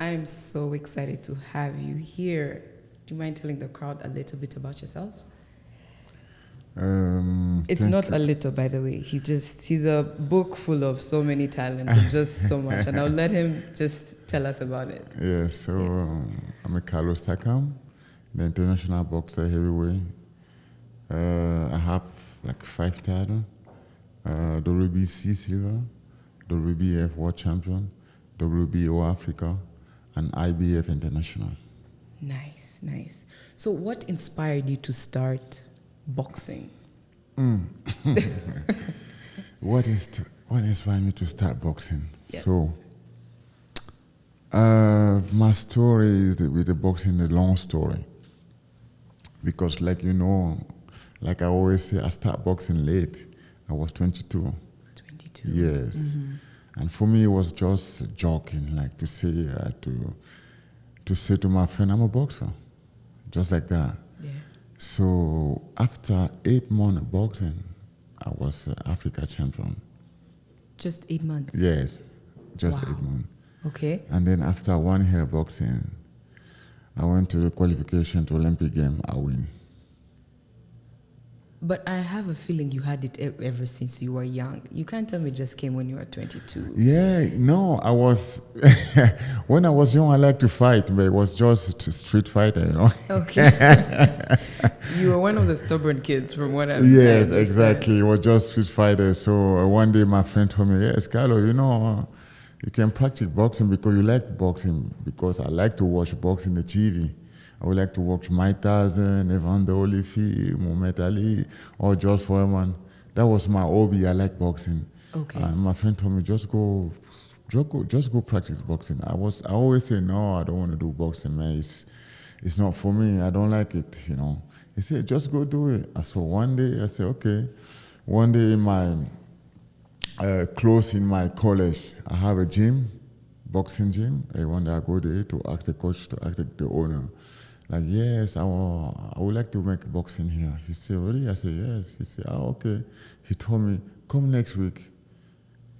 I'm so excited to have you here. Do you mind telling the crowd a little bit about yourself? It's Thank not you. a little, by the way. He's a book full of so many talents and just so much. And I'll let him just tell us about it. Yeah, so Yeah. I'm a Carlos Takam, the international boxer heavyweight. I have like 5 titles: WBC silver, WBF world champion, WBO Africa, and IBF international. Nice, nice. So what inspired you to start boxing? What inspired me to start boxing? Yes. So, my story is with the boxing a long story. Because, like you know, like I always say, I start boxing late. I was 22. 22. Yes. And for me, it was just joking, like to say to my friend, I'm a boxer, just like that. Yeah. So after 8 months of boxing, I was Africa champion. Just 8 months. Yes, just Wow. 8 months. Okay. And then after 1 year boxing, I went to the qualification to Olympic game. I win. But I have a feeling you had it ever since you were young. You can't tell me it just came when you were 22. Yeah, no, I was when I was young. I liked to fight, but it was just street fighter, you know. Okay. You were one of the stubborn kids, from what I Yes, understand. exactly. It was just street fighter. So one day my friend told me, "Yes, Carlo, you know, you can practice boxing because you like boxing. Because I like to watch boxing on the TV. I would like to watch Mike Tyson, Evander Holyfield, Muhammad Ali, or George Foreman. That was my hobby. I like boxing. Okay. And my friend told me, just go practice boxing. I always say, no, I don't want to do boxing, man. It's not for me. I don't like it, you know. He said, just go do it. So one day I said, okay. One day in my close in my college, I have a gym, boxing gym. And one day I go there to ask the coach, to ask the owner, like, yes, I would like to make boxing here. He said, really? I said, yes. He said, okay. He told me, come next week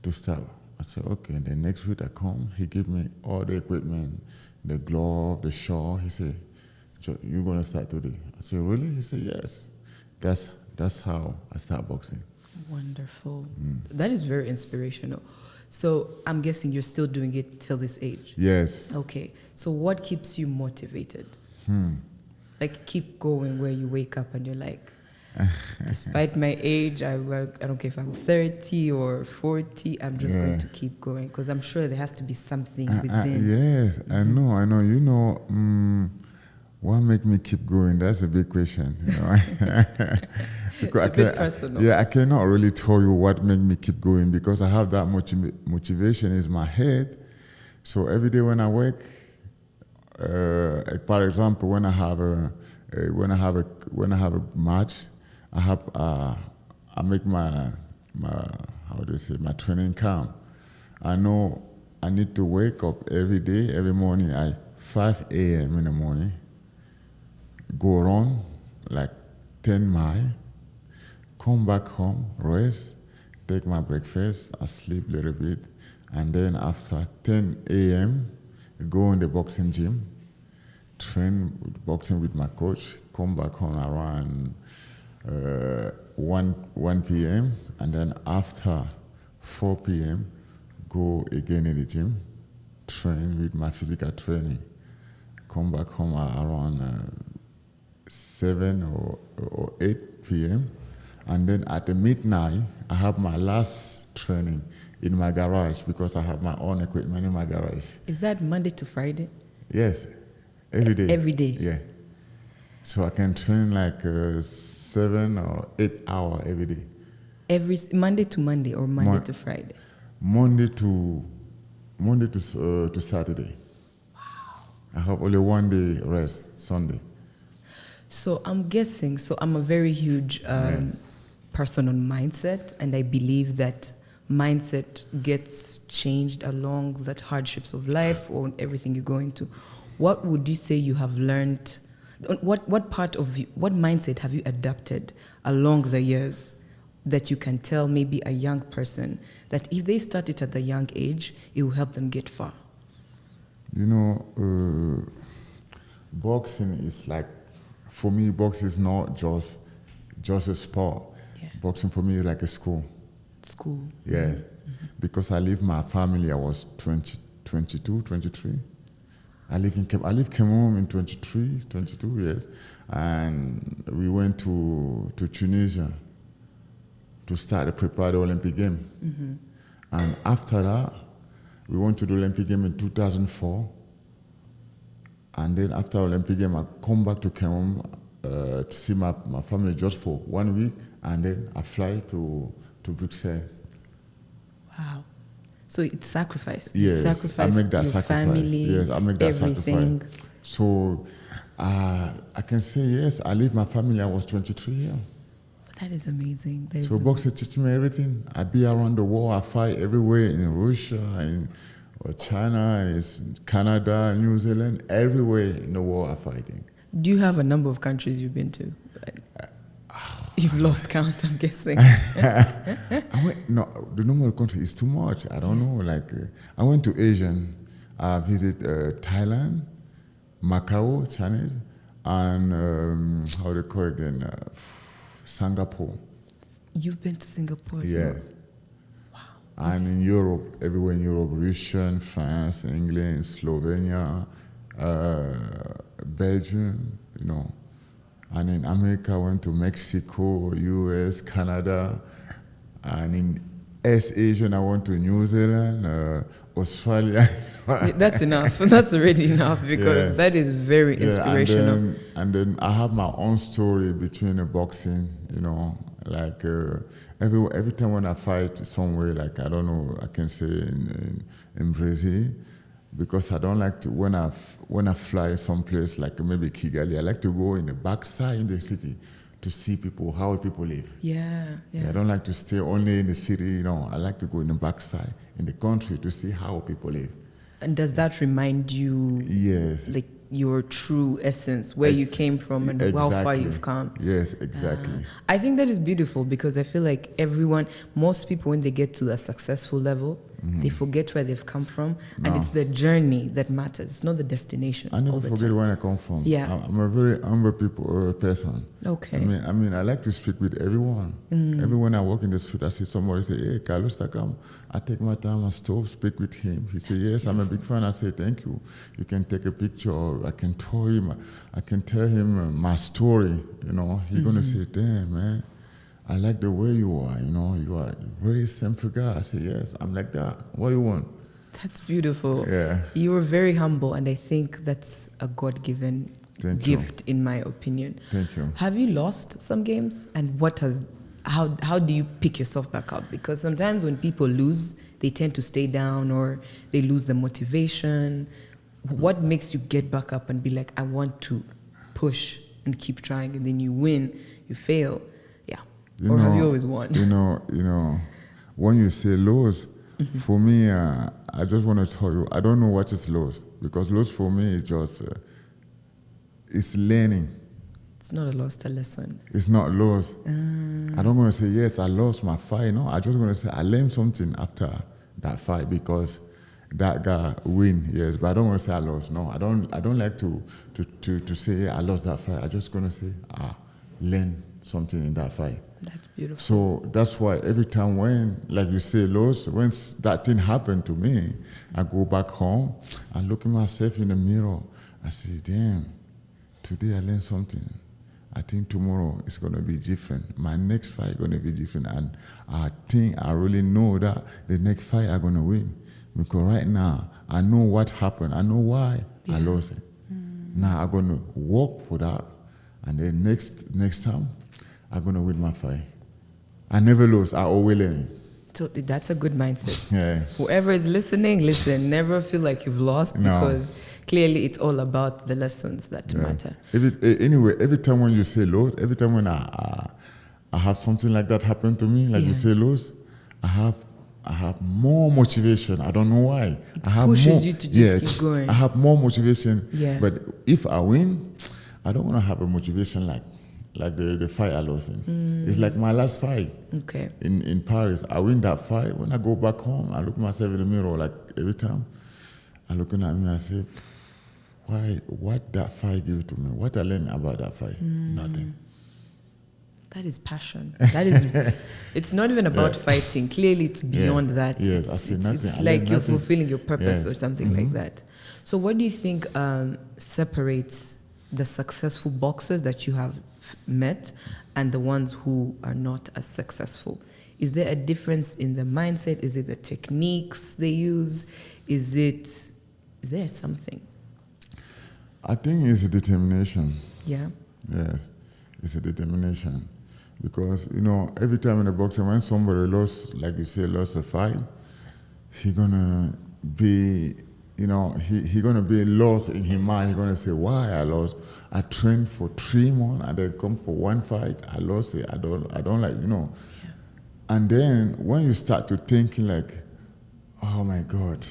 to start. I said, okay. And then next week I come, he gave me all the equipment, the glove, the shawl. He said, so you're going to start today. I said, really? He said, yes. That's how I start boxing. Wonderful. That is very inspirational. So I'm guessing you're still doing it till this age. Yes. Okay. So what keeps you motivated? Like keep going where you wake up and you're like, despite my age, I don't care if I'm 30 or 40, I'm just going to keep going because I'm sure there has to be something within. Yes, I know. You know, what make me keep going? That's a big question. You know? It's a bit personal. Yeah, I cannot really tell you what make me keep going because I have that motivation in my head. So every day when I wake, for example, when I have a match, I make my how do you say, my training camp. I know I need to wake up every day, every morning at 5 a.m. in the morning, go around like 10 miles, come back home, rest, take my breakfast, I sleep a little bit, and then after 10 a.m., go in the boxing gym, train boxing with my coach, come back home around 1 p.m., and then after 4 p.m., go again in the gym, train with my physical training, come back home around 7 or 8 p.m., and then at the midnight, I have my last training in my garage because I have my own equipment in my garage. Is that Monday to Friday? Yes, every day. Every day? Yeah. So I can train like 7 or 8 hours every day. Every Monday to Monday or Monday to Friday? Monday to Saturday. Wow. I have only 1 day rest, Sunday. So I'm guessing, I'm a very huge person on mindset, and I believe that mindset gets changed along the hardships of life or everything you're going to. What would you say you have learned? What mindset have you adapted along the years that you can tell maybe a young person that if they start it at the young age, it will help them get far? You know, boxing is like, for me, boxing is not just a sport. Yeah. Boxing for me is like a school. School. Yeah, because I leave my family. I was 22, 23. I live Cameroon in 23, 22 years, and we went to Tunisia to start to prepare the Olympic game. And after that, we went to the Olympic game in 2004. And then after Olympic game, I come back to Cameroon to see my family just for 1 week, and then I fly to Bruxelles. Wow. So it's sacrifice. Yes, You sacrificed I make that your sacrifice. family, Yes, I make that everything. sacrifice. So I can say yes, I leave my family. I was 23 years. That is amazing. That is So boxing teach me everything. I be around the world. I fight everywhere in Russia, in China, Canada, New Zealand, everywhere in the world I'm fighting. Do you have a number of countries you've been to? You've lost count, I'm guessing. No, the number of countries is too much. I don't know. Like, I went to Asia. I visited Thailand, Macau, Chinese, and how they call it again, Singapore. You've been to Singapore as well? Yes. And in Europe, everywhere in Europe, Russia, France, England, Slovenia, Belgium, you know. And in America, I went to Mexico, US, Canada. And in East Asia, I went to New Zealand, Australia. That's enough. That's already enough because Yes. that is very inspirational. And then I have my own story between the boxing, you know, like every time when I fight somewhere, like I don't know, I can say in Brazil, because I don't like to when I fly someplace like maybe Kigali, I like to go in the backside in the city to see people, how people live. Yeah. I don't like to stay only in the city, you know. I like to go in the backside in the country to see how people live. And does that remind you, Yes. like your true essence, where you came from and how far you've come? Yes, exactly. I think that is beautiful because I feel like most people, when they get to a successful level, they forget where they've come from, and it's the journey that matters. It's not the destination. I never forget where I come from. Yeah. I'm a very humble person. Okay. I mean, I like to speak with everyone. Everyone I walk in the street, I see somebody say, "Hey, Carlos Takam." I take my time and stop, speak with him. He say, "Yes, I'm a big fan." I say, "Thank you." You can take a picture, or I can tell him my story. You know, he's gonna say, "Damn, man, I like the way you are. You know, you are a very simple guy." I say, "Yes, I'm like that. What do you want?" That's beautiful. Yeah. You were very humble, and I think that's a God-given gift, in my opinion. Thank you. Have you lost some games, and how do you pick yourself back up? Because sometimes when people lose, they tend to stay down or they lose the motivation. What makes you get back up and be like, I want to push and keep trying, and then you win, you fail, have you always won? You know, when you say lose, for me, I just want to tell you, I don't know what is lose, because lose for me is just, it's learning. It's not a lost, a lesson. It's not lost. I don't want to say, yes, I lost my fight. No, I just want to say I learned something after that fight because that guy win, yes. But I don't want to say I lost. No, I don't like to say, yeah, I lost that fight. I just going to say, learn something in that fight. That's beautiful. So that's why every time when, like you say, lost, when that thing happened to me, I go back home, I look at myself in the mirror, I say, damn, today I learned something. I think tomorrow it's going to be different. My next fight is going to be different. And I think I really know that the next fight I'm going to win. Because right now, I know what happened. I know why I lost it. Now I'm going to work for that. And then next time, I'm going to win my fight. I never lose. I always learn. So that's a good mindset. Yeah. Whoever is listening, listen. Never feel like you've lost because clearly it's all about the lessons that matter. Anyway, every time when you say lose, every time when I have something like that happen to me, like you say lose, I have more motivation. I don't know why. It pushes you to just keep going. I have more motivation. Yeah. But if I win, I don't want to have a motivation like the fight I lost in. It's like my last fight in Paris. I win that fight. When I go back home, I look myself in the mirror like every time. And looking at me, I say, why? What that fight gave to me? What I learned about that fight? Nothing. That is passion. That is. It's not even about fighting. Clearly, it's beyond that. Yes, it's, I see nothing. It's I like learned you're nothing. fulfilling your purpose or something like that. So, what do you think separates the successful boxers that you have met and the ones who are not as successful? Is there a difference in the mindset? Is it the techniques they use? Is there something? I think it's a determination. Yeah. Yes, it's a determination. Because, every time in the boxing, when somebody lost, like you say, lost a fight, he gonna be, he gonna be lost in his mind. He gonna say, why I lost? I trained for 3 months and then come for one fight, I lost it. I don't like, Yeah. And then when you start to thinking like, oh my God,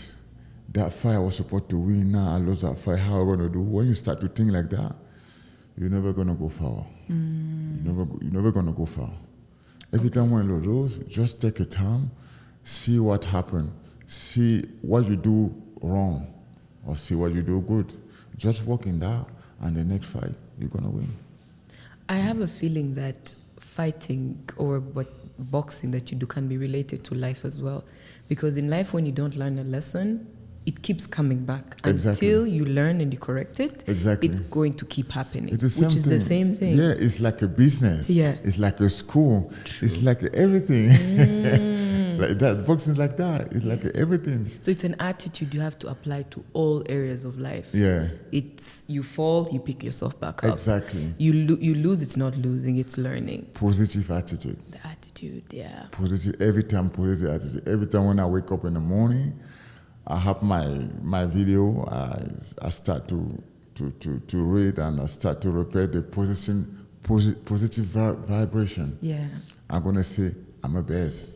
that fight I was supposed to win, now I lost that fight, how am I gonna do? When you start to think like that, you're never gonna go far. You're never gonna go far. Every time when you lose, just take a time, see what happened, see what you do wrong, or see what you do good. Just work in that, and the next fight, you're gonna win. I have a feeling that fighting or what boxing that you do can be related to life as well. Because in life, when you don't learn a lesson, it keeps coming back until you learn and you correct it. Exactly. It's going to keep happening, It's the same which is thing. the same thing. Yeah, it's like a business. Yeah. It's like a school. It's like everything. Like that. Boxing is like that. It's like everything. So it's an attitude you have to apply to all areas of life. Yeah. It's you fall, you pick yourself back up. Exactly. You lose, it's not losing, it's learning. Positive attitude. The attitude, yeah. Positive, every time positive attitude. Every time when I wake up in the morning, I have my video, I start to read and I start to repair the positive vibration. Yeah. I'm going to say, I'm a best.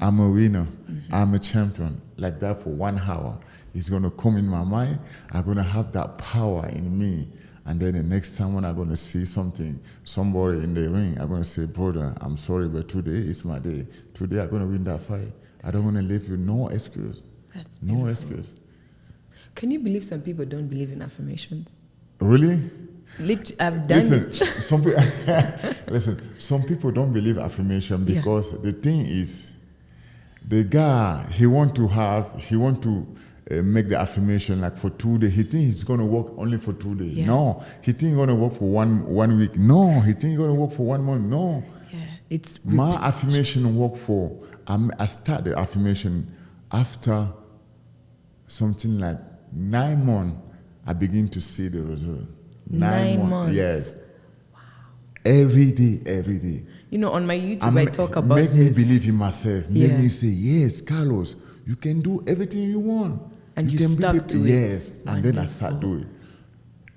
I'm a winner. I'm a champion. Like that for 1 hour. It's going to come in my mind. I'm going to have that power in me. And then the next time when I'm going to see somebody in the ring, I'm going to say, brother, I'm sorry, but today is my day. Today I'm going to win that fight. I don't want to leave you no excuse. That's no excuse. Can you believe some people don't believe in affirmations? Really? I've done it. Some people don't believe affirmation because the thing is, the guy, he want to make the affirmation like for 2 days. He think he's going to work only for 2 days. Yeah. No. He think he's going to work for one week. No. He think he's going to work for 1 month. No. Yeah. It's my affirmation work for, I start the affirmation after something like 9 months, I begin to see the result. 9 months. Yes. Wow. Every day. On my YouTube, I talk about Make me believe in myself. Yeah. Make me say, yes, Carlos, you can do everything you want. And you can stuck to it. Yes. And then I start doing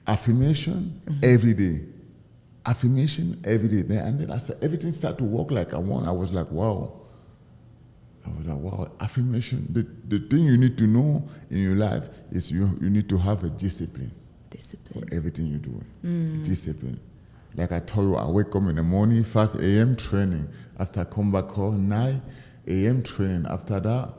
affirmation every day. Affirmation every day. And then everything started to work like I want. I was like, wow. Affirmation. The thing you need to know in your life is you need to have a discipline. For everything you do. Discipline. Like I told you, I wake up in the morning, 5 a.m. training. After I come back home, 9 a.m. training. After that,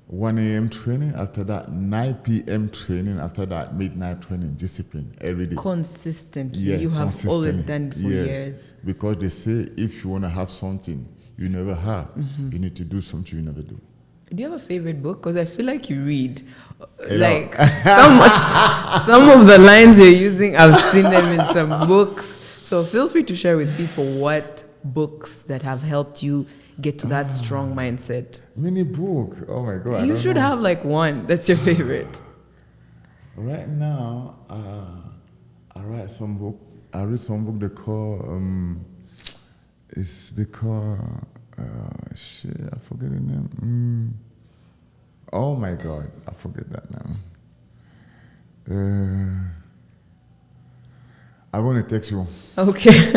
1 a.m. training. After that, 9 p.m. training. After that, midnight training. Discipline every day. Consistently. Yeah, you have always done it for years. Because they say if you want to have something you never have, you need to do something you never do. Do you have a favorite book? Because I feel like you read. Like some of the lines you're using, I've seen them in some books. So feel free to share with people what books that have helped you get to that strong mindset. Mini book. Oh my God. You should have like one. That's your favorite. Right now, I read some book. They call shit, I forget the name. Oh my God, I forget that now. I'm going to text you. Okay.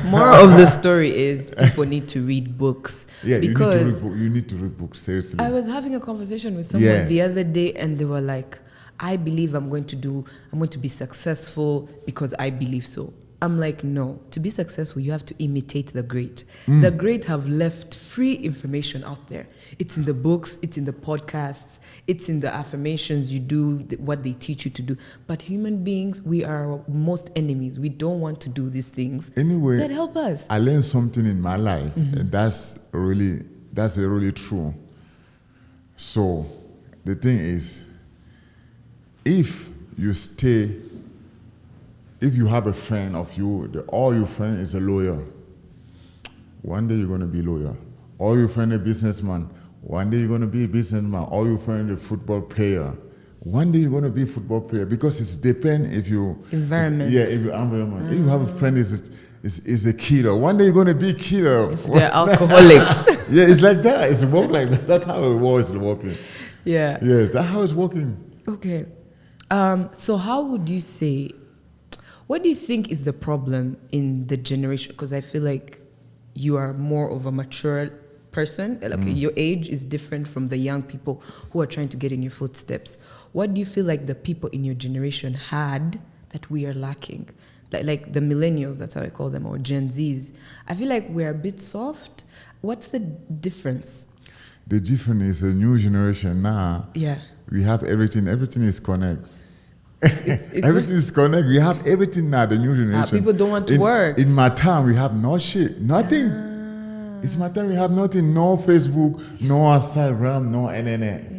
More of the story is people need to read books. Yeah, because you need to read books, seriously. I was having a conversation with someone the other day and they were like, I believe I'm going to be successful because I believe so. I'm like, no. To be successful, you have to imitate the great. The great have left free information out there. It's in the books, it's in the podcasts, it's in the affirmations you do, what they teach you to do. But human beings, we are our most enemies. We don't want to do these things Anyway, that help us. I learned something in my life, and that's really true. So the thing is, if you have a friend of you, all your friend is a lawyer, one day you're going to be a lawyer. All your friend a businessman, one day you're going to be a businessman. All your friend a football player, one day you're going to be a football player, because it's depend if you... Environment. If your environment. If you have a friend is a killer, one day you're going to be a killer. If they're alcoholics. Yeah, it's like that. It's work like that. That's how it was working. Yeah. Yes, that's how it's working. Okay. So how would you say, what do you think is the problem in the generation? Because I feel like you are more of a mature person. Like your age is different from the young people who are trying to get in your footsteps. What do you feel like the people in your generation had that we are lacking? Like the millennials, that's how I call them, or Gen Zs. I feel like we're a bit soft. What's the difference? The difference is a new generation now. Yeah. We have everything. Everything is connect. It's Everything is connect. We have everything now, the new generation. People don't want to work. In my time, we have no shit. Nothing. It's my time, we have nothing. No Facebook, no Instagram, no internet.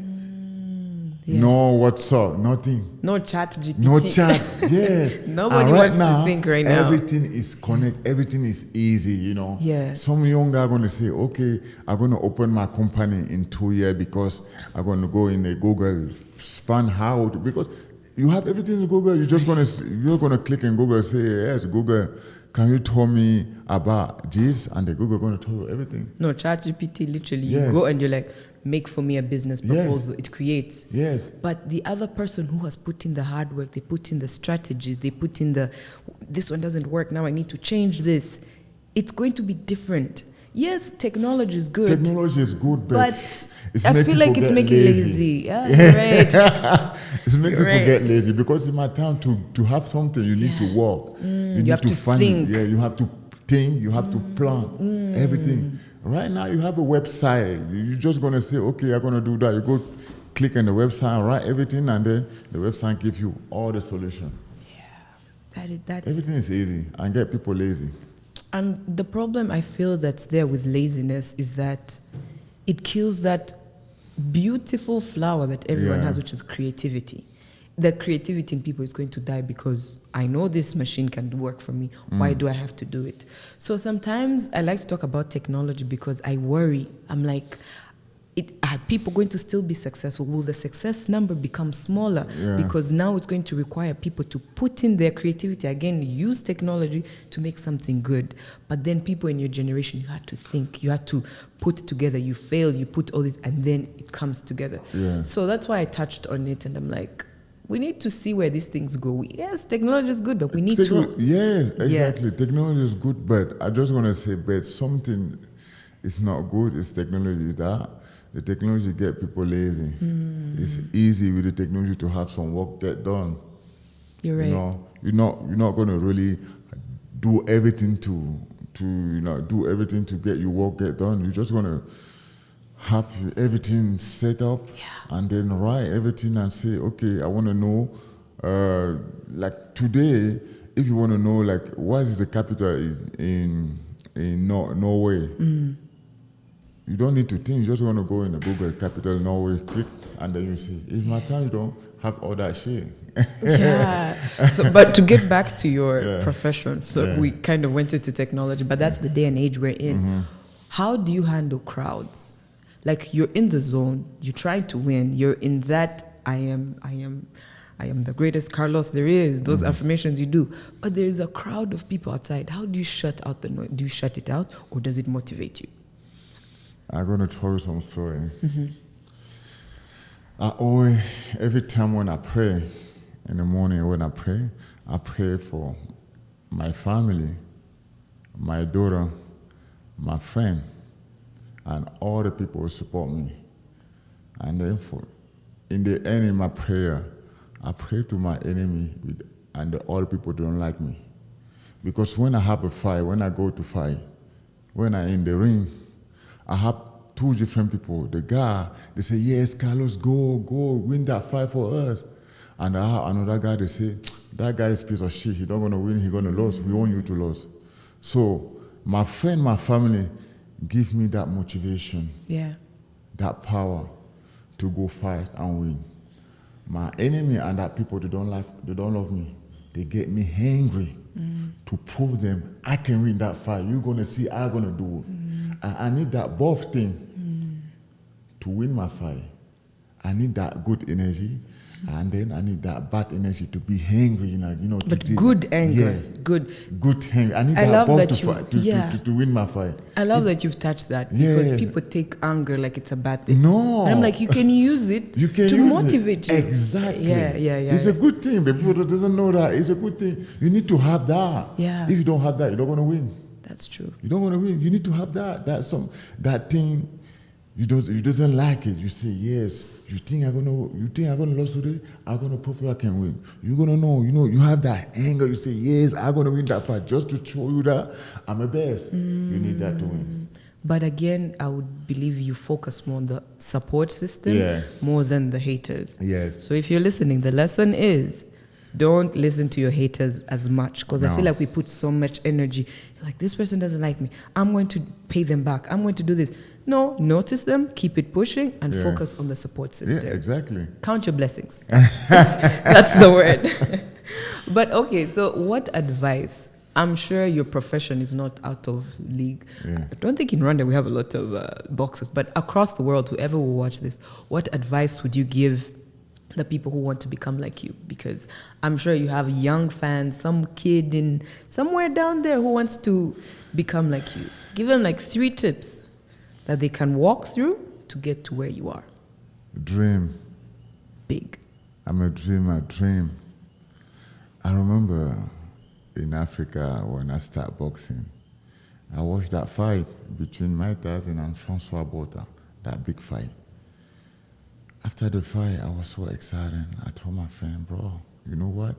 No WhatsApp, nothing. No chat GPT. No chat, yeah. Nobody wants to think right now. Everything is connect. Everything is easy, you know. Yeah. Some young guy are going to say, okay, I'm going to open my company in 2 years because I'm going to go in the Google, find how to, because you have everything in Google. You're going to click in Google and say, yes, Google, can you tell me about this? And the Google going to tell you everything. No, ChatGPT, literally, Yes. you go and you're like, make for me a business proposal. It creates. Yes. But the other person who has put in the hard work, they put in the strategies, they put in this one doesn't work, now I need to change this. It's going to be different. Yes, technology is good. Technology is good, but I feel like it's making lazy. Yeah, you're right. It's making people get lazy, because in my time to have something, you need to work. You need have to find think. it. Yeah, you have to think, you have to plan everything. Right now, you have a website. You're just going to say, okay, I'm going to do that. You go click on the website, write everything, and then the website gives you all the solution. Yeah, that's Everything is easy, and get people lazy. And the problem I feel that's there with laziness is that it kills that beautiful flower that everyone has, which is creativity. The creativity in people is going to die because I know this machine can work for me. Why do I have to do it? So sometimes I like to talk about technology because I worry. I'm like, are people going to still be successful? Will the success number become smaller? Yeah. Because now it's going to require people to put in their creativity, again, use technology to make something good. But then people in your generation, you had to think, you had to put together, you fail, you put all this, and then it comes together. Yeah. So that's why I touched on it, and I'm like, we need to see where these things go. Yes, technology is good, but we need to... Yes, exactly. Yeah. Technology is good, but I just want to say, but something is not good, it's technology that the technology get people lazy. It's easy with the technology to have some work get done. You're right. You know, you're not going to really do everything to do everything to get your work get done. You're just going to have everything set up and then write everything and say, okay, I want to know, like today, if you want to know, like, what is the capital is in Norway? You don't need to think, you just want to go in the Google capital Norway, click, and then you see. In my time, you don't have all that shit. Yeah. So, but to get back to your profession, so we kind of went into technology, but that's the day and age we're in. How do you handle crowds? Like, you're in the zone, you try to win, you're in that I am the greatest Carlos there is, those affirmations you do. But there is a crowd of people outside. How do you shut out the noise? Do you shut it out, or does it motivate you? I'm going to tell you some story. I always, every time when I pray, in the morning when I pray for my family, my daughter, my friend, and all the people who support me. And then in the end of my prayer, I pray to my enemy and all the people who don't like me. Because when I have a fight, when I go to fight, when I'm in the ring, I have two different people. The guy, they say, yes, Carlos, go, win that fight for us. And I have another guy, they say, that guy is a piece of shit. He's not going to win, he's going to lose. We want you to lose. So my friend, my family give me that motivation, that power to go fight and win. My enemy and that people, they don't love me. They get me angry to prove them I can win that fight. You're going to see I'm going to do it. I need that both thing to win my fight. I need that good energy, and then I need that bad energy to be angry. But good anger. Yes. Good anger. I need that both to win my fight. I love that you've touched that, because people take anger like it's a bad thing. No. And I'm like, you can use it to motivate you. Exactly. Yeah. It's a good thing, but people doesn't know that. It's a good thing. You need to have that. Yeah. If you don't have that, you're not going to win. That's true. You don't want to win. You need to have that. That thing. You doesn't like it. You say yes. You think I'm gonna lose today? I'm gonna prove I can win. You're gonna know. You have that anger. You say yes. I'm gonna win that fight just to show you that I'm the best. You need that to win. But again, I would believe you focus more on the support system more than the haters. Yes. So if you're listening, the lesson is, don't listen to your haters as much, because I feel like we put so much energy. Like, this person doesn't like me, I'm going to pay them back, I'm going to do this. No, notice them, keep it pushing, and focus on the support system. Yeah, exactly. Count your blessings. That's the word. But okay, so what advice? I'm sure your profession is not out of league. Yeah. I don't think in Rwanda we have a lot of boxers, but across the world, whoever will watch this, what advice would you give the people who want to become like you? Because I'm sure you have young fans, some kid in somewhere down there who wants to become like you. Give them like 3 tips that they can walk through to get to where you are. Dream. Big. I'm a dreamer. Dream. I remember in Africa when I started boxing, I watched that fight between Mike Tyson and Francois Botha, that big fight. After the fight, I was so excited. I told my friend, bro, you know what?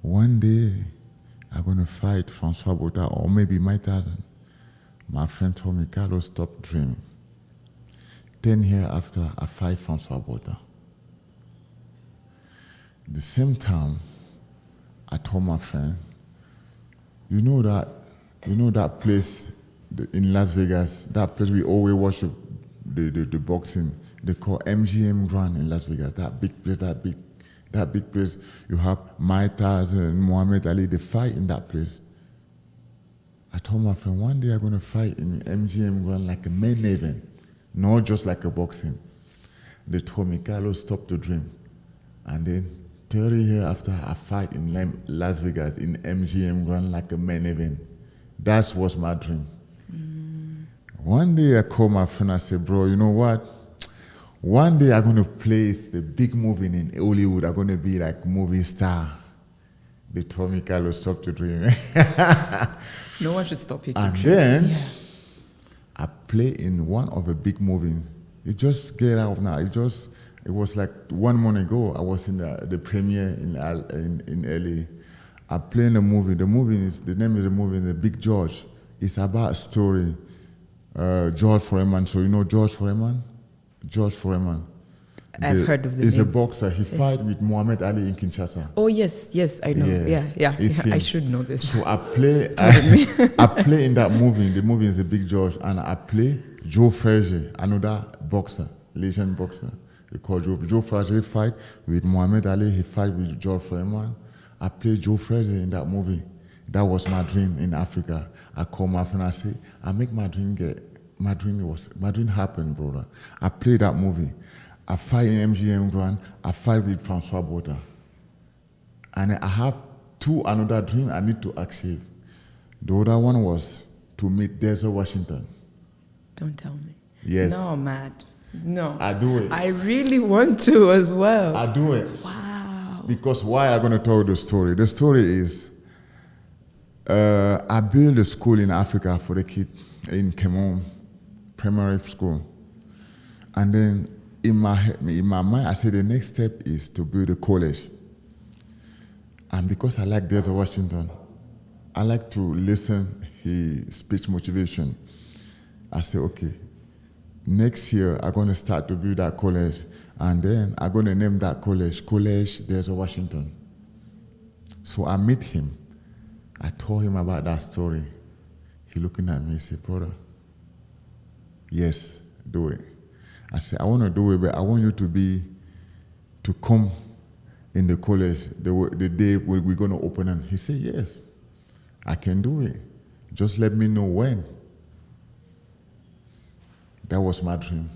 One day, I'm going to fight Francois Botha or maybe Mike Tyson. My friend told me, Carlos, stop dreaming. 10 years after, I fight Francois Botha. The same time, I told my friend, you know that place in Las Vegas, that place we always watch the boxing, they call MGM Grand in Las Vegas, that big place, that big place. You have Mike Tyson, Muhammad Ali, they fight in that place. I told my friend, one day I'm going to fight in MGM Grand like a main event, not just like a boxing. They told me, Carlos, stop the dream. And then 30 years after, I fight in Las Vegas in MGM Grand like a main event. That was my dream. One day I called my friend, I said, bro, you know what? One day I'm going to play the big movie in Hollywood. I'm going to be like movie star. They told me, Carlos, stop the dream. No one should stop you to and dream. Then I play in one of the big movies. It just get out now. It was like 1 month ago. I was in the premiere in LA. I play in a movie. The name of the movie is The Big George. It's about a story. George Foreman. So you know George Foreman? George Foreman. I've heard of the He's name. a boxer. He fight with Muhammad Ali in Kinshasa. Oh yes, I know. Yes. Yeah. It's I him. should know this. So I play. I play in that movie. The movie is The Big George, and I play Joe Frazier, another boxer, legend boxer. They call Joe Frazier. He fight with Muhammad Ali. He fight with George Foreman. I play Joe Frazier in that movie. That was my dream in Africa. I call my friend. I say, I make my dream my dream happen, brother. I play that movie. I fight in MGM Grand. I fight with Francois Botha. And I have another dream I need to achieve. The other one was to meet Denzel Washington. Don't tell me. Yes. No, Matt. No. I do it. I really want to as well. I do it. Wow. Because why I'm going to tell you the story? The story is, I built a school in Africa for the kids in Cameroon, primary school. And then in my mind, I said the next step is to build a college. And because I like Denzel Washington, I like to listen his speech motivation. I say, okay, next year I'm going to start to build that college, and then I'm going to name that college There's a Washington. So I meet him. I told him about that story. He looking at me and said, brother, yes, do it. I said, I want to do it, but I want you to come in the college the day we're going to open it. He said, yes, I can do it. Just let me know when. That was my dream.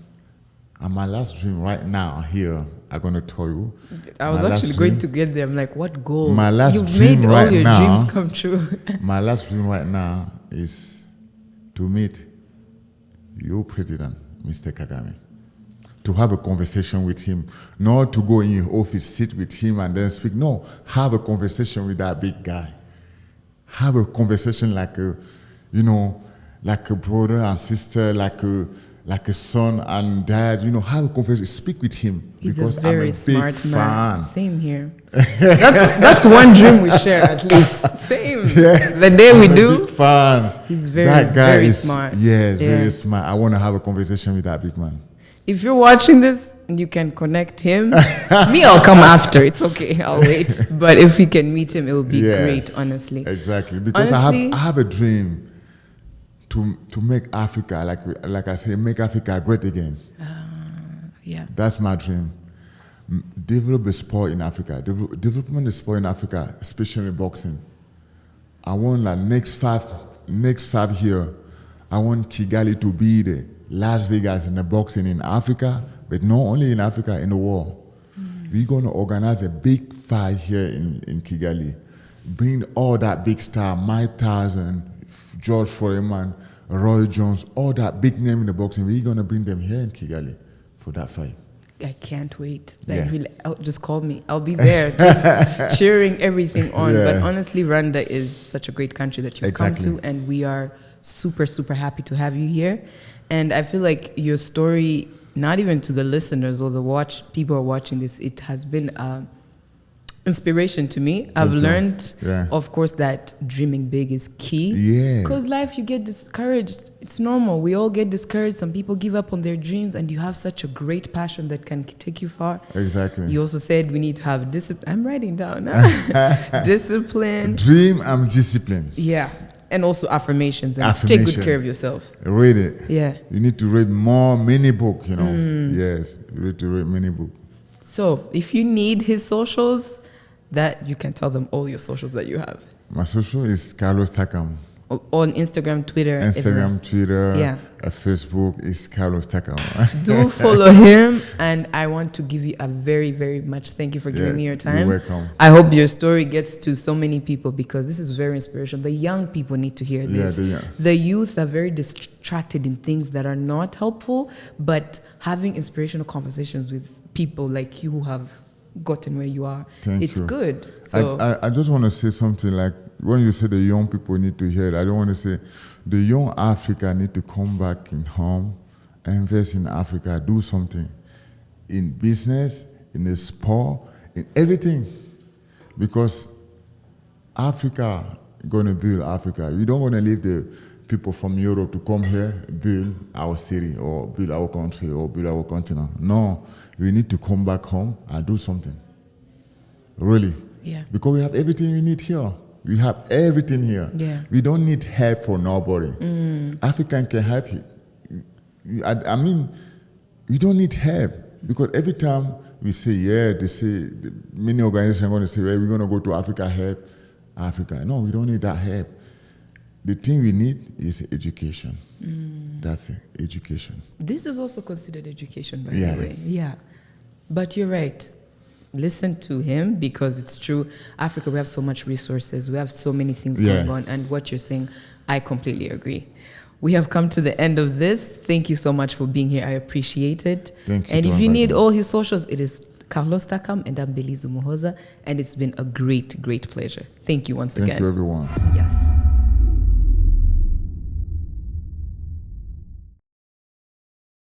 And my last dream right now here, I'm going to tell you. I was actually going to get there. I'm like, what goal? My last You've dream made right all your now, dreams come true. My last dream right now is to meet your president, Mr. Kagame. To have a conversation with him. Not to go in your office, sit with him and then speak. No, have a conversation with that big guy. Have a conversation like a, like a brother and sister, like a son and dad, have a conversation, speak with him. He's because a very I'm a smart big man. fan. Same here. That's one dream we share at least. Same. Yeah. The day we do. Big fan. He's that guy very is smart. Yeah, very smart. I want to have a conversation with that big man. If you're watching this and you can connect him, me, I'll come after. It's okay. I'll wait. But if we can meet him, it will be great, honestly. Exactly. Because honestly, I have a dream to make Africa, like I say, make Africa great again. Yeah. That's my dream. Develop the sport in Africa. Development the sport in Africa, especially boxing. I want next five years, I want Kigali to be the Las Vegas in the boxing in Africa, but not only in Africa, in the world. We're going to organize a big fight here in Kigali. Bring all that big star, Mike Tyson, George Foreman, Roy Jones, all that big name in the boxing. We're going to bring them here in Kigali for that fight. I can't wait. Just call me. I'll be there, just cheering everything on. Yeah. But honestly, Rwanda is such a great country that you've come to, and we are super, super happy to have you here. And I feel like your story, not even to the listeners or the people who are watching this, it has been inspiration to me. I've learned, of course, that dreaming big is key. Yeah. Because life, you get discouraged. It's normal. We all get discouraged. Some people give up on their dreams, and you have such a great passion that can take you far. Exactly. You also said we need to have discipline. I'm writing down. Discipline. Dream and discipline. Yeah. And also affirmations. And take good care of yourself. Read it. Yeah. You need to read many books, Yes. You need to read many books. So if you need his socials, that you can tell them all your socials that you have. My social is Carlos Takam. On Instagram, Twitter. Twitter, Facebook is Carlos Takam. Do follow him, and I want to give you a very, very much thank you for giving me your time. You're welcome. I hope your story gets to so many people because this is very inspirational. The young people need to hear this. The youth are very distracted in things that are not helpful, but having inspirational conversations with people like you who have gotten where you are, it's good. So I just want to say something like, when you say the young people need to hear it, I don't want to say the young Africa need to come back in home, invest in Africa, do something in business, in the sport, in everything. Because Africa going to build Africa. We don't want to leave the people from Europe to come here, build our city or build our country or build our continent. No, we need to come back home and do something. Really. Yeah. Because we have everything we need here. We have everything here. Yeah. We don't need help for nobody. African can help you. I mean, we don't need help. Because every time we say, they say, many organizations are going to say, we're going to go to Africa, help Africa. No, we don't need that help. The thing we need is education. That's it, education. This is also considered education, by the way. Yeah. But you're right. Listen to him because it's true. Africa, we have so much resources. We have so many things going on. And what you're saying, I completely agree. We have come to the end of this. Thank you so much for being here. I appreciate it. Thank you. And if you need all his socials, it is Carlos Takam and I'm Belise Umuhoza. And it's been a great, great pleasure. Thank you once again. Thank you, everyone. Yes.